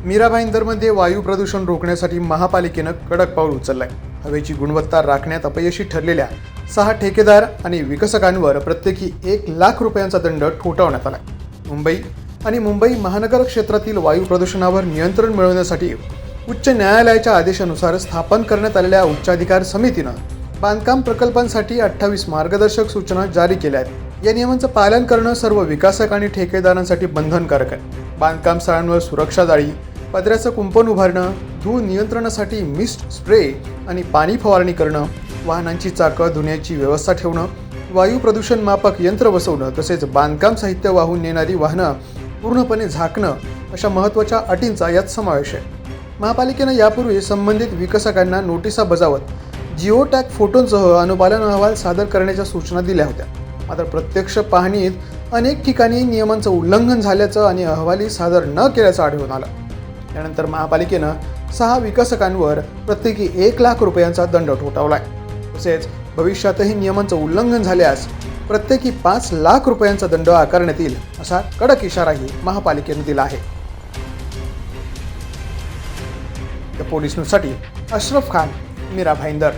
मीरा भाईंदरमध्ये वायू प्रदूषण रोखण्यासाठी महापालिकेनं कडक पाऊल उचललंय. हवेची गुणवत्ता राखण्यात अपयशी ठरलेल्या 6 ठेकेदार आणि विकसकांवर प्रत्येकी 1,00,000 रुपयांचा दंड ठोठावण्यात आलाय. मुंबई आणि मुंबई महानगर क्षेत्रातील वायू प्रदूषणावर नियंत्रण मिळवण्यासाठी उच्च न्यायालयाच्या आदेशानुसार स्थापन करण्यात आलेल्या उच्चाधिकार समितीनं बांधकाम प्रकल्पांसाठी 28 मार्गदर्शक सूचना जारी केल्या आहेत. या नियमांचं पालन करणं सर्व विकासक आणि ठेकेदारांसाठी बंधनकारक आहे. बांधकाम स्थळांवर सुरक्षा जाळी, पत्र्याचं कुंपण उभारणं, धूळ नियंत्रणासाठी मिस्ट स्प्रे आणि पाणी फवारणी करणं, वाहनांची चाकं धुण्याची व्यवस्था ठेवणं, वायू प्रदूषण मापक यंत्र बसवणं तसेच बांधकाम साहित्य वाहून नेणारी वाहनं पूर्णपणे झाकणं अशा महत्त्वाच्या अटींचा यात समावेश आहे. महापालिकेनं यापूर्वी संबंधित विकसकांना नोटिसा बजावत जिओटॅग फोटोंसह अनुपालन अहवाल सादर करण्याच्या सूचना दिल्या होत्या. मात्र प्रत्यक्ष पाहणीत अनेक ठिकाणी नियमांचं उल्लंघन झाल्याचं आणि अहवाली सादर न केल्याचं आढळून आलं. त्यानंतर महापालिकेनं 6 विकसकांवर प्रत्येकी 1,00,000 रुपयांचा दंड ठोठावलाय. तसेच भविष्यातही नियमांचं उल्लंघन झाल्यास प्रत्येकी 5,00,000 रुपयांचा दंड आकारण्यात येईल असा कडक इशाराही महापालिकेनं दिला आहे. पोलीस न्यूजसाठी अशरफ खान, मीरा भाईंदर.